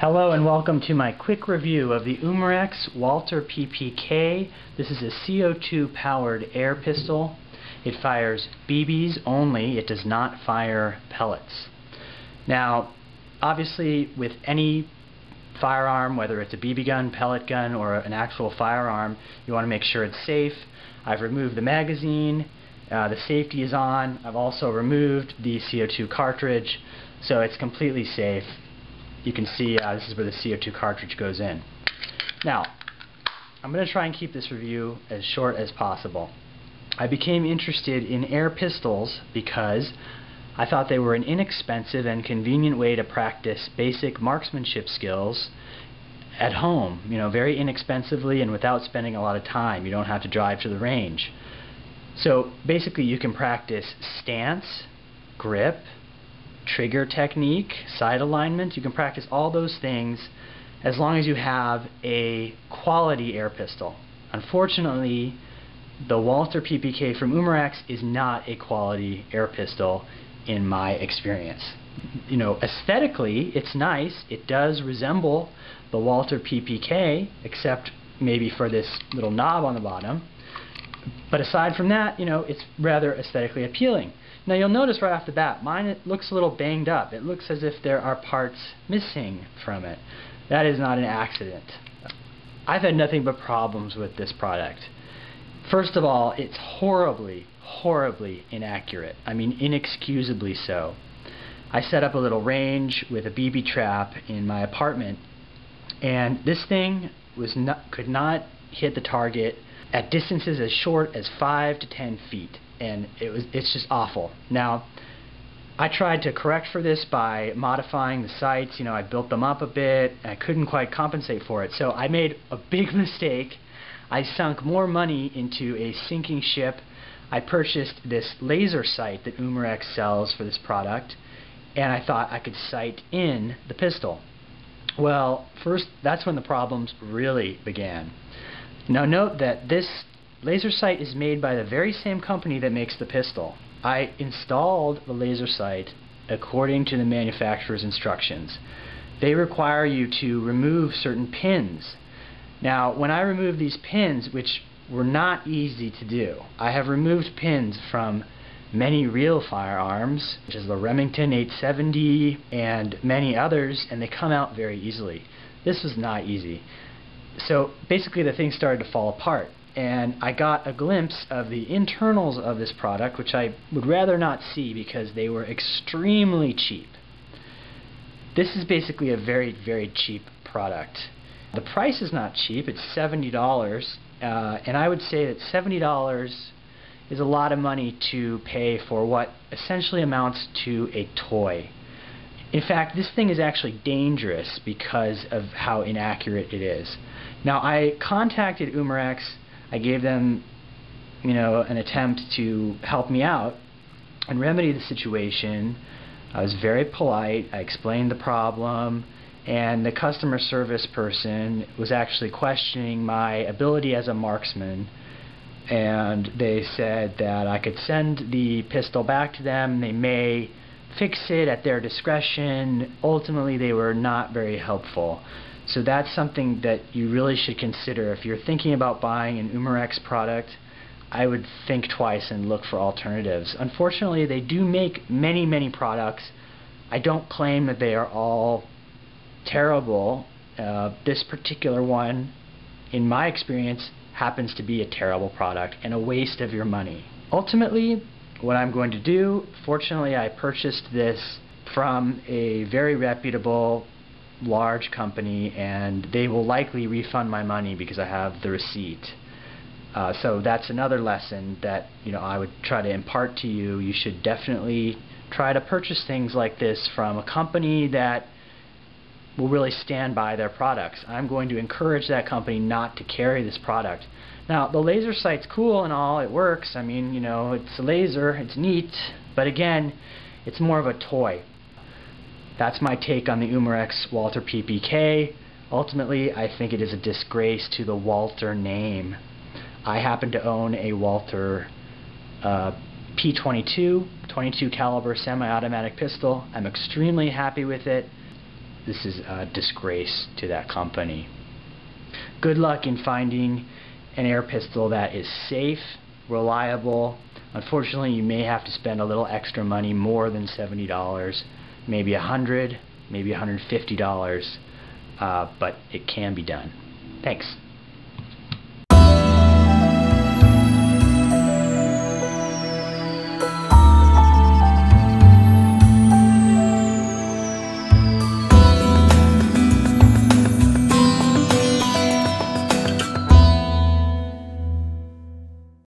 Hello and welcome to my quick review of the UMAREX Walther PPK. This is a CO2 powered air pistol. It fires BBs only. It does not fire pellets. Now obviously with any firearm, whether it's a BB gun, pellet gun, or an actual firearm, you want to make sure it's safe. I've removed the magazine, the safety is on. I've also removed the CO2 cartridge, so it's completely safe. You can see this is where the CO2 cartridge goes in. Now, I'm going to try and keep this review as short as possible. I became interested in air pistols because I thought they were an inexpensive and convenient way to practice basic marksmanship skills at home, very inexpensively and without spending a lot of time. You don't have to drive to the range. So basically you can practice stance, grip, trigger technique, sight alignment. You can practice all those things as long as you have a quality air pistol. Unfortunately, the Walther PPK from UMAREX is not a quality air pistol in my experience. Aesthetically, it's nice. It does resemble the Walther PPK, except maybe for this little knob on the bottom. But aside from that, it's rather aesthetically appealing. Now you'll notice right off the bat, mine looks a little banged up. It looks as if there are parts missing from it. That is not an accident. I've had nothing but problems with this product. First of all, it's horribly, horribly inaccurate. I mean, inexcusably so. I set up a little range with a BB trap in my apartment, and this thing could not hit the target at distances as short as 5 to 10 feet. And it's just awful. Now, I tried to correct for this by modifying the sights. I built them up a bit. I couldn't quite compensate for it. So I made a big mistake. I sunk more money into a sinking ship. I purchased this laser sight that UMAREX sells for this product, and I thought I could sight in the pistol. Well, first, that's when the problems really began. Now note that this laser sight is made by the very same company that makes the pistol. I installed the laser sight according to the manufacturer's instructions. They require you to remove certain pins. Now, when I removed these pins, which were not easy to do, I have removed pins from many real firearms, such as the Remington 870 and many others, and they come out very easily. This was not easy. So basically the thing started to fall apart. And I got a glimpse of the internals of this product, which I would rather not see because they were extremely cheap. This is basically a very, very cheap product. The price is not cheap. It's $70, and I would say that $70 is a lot of money to pay for what essentially amounts to a toy. In fact, this thing is actually dangerous because of how inaccurate it is. Now, I contacted UMAREX. I gave them, an attempt to help me out and remedy the situation. I was very polite. I explained the problem, and the customer service person was actually questioning my ability as a marksman, and they said that I could send the pistol back to them. They may fix it at their discretion. Ultimately, they were not very helpful. So that's something that you really should consider. If you're thinking about buying an UMAREX product, I would think twice and look for alternatives. Unfortunately, they do make many, many products. I don't claim that they are all terrible. This particular one, in my experience, happens to be a terrible product and a waste of your money. Ultimately, what I'm going to do, fortunately I purchased this from a very reputable large company, and they will likely refund my money because I have the receipt. So that's another lesson that I would try to impart to you. You should definitely try to purchase things like this from a company that will really stand by their products. I'm going to encourage that company not to carry this product. Now, the laser sight's cool and all, it works. I mean, it's a laser, it's neat, but again, it's more of a toy. That's my take on the UMAREX Walther PPK. Ultimately, I think it is a disgrace to the Walther name. I happen to own a Walther P22, 22 caliber semi-automatic pistol. I'm extremely happy with it. this is a disgrace to that company. Good luck in finding an air pistol that is safe, reliable. Unfortunately, you may have to spend a little extra money, more than $70, maybe $100, maybe $150, but it can be done. Thanks.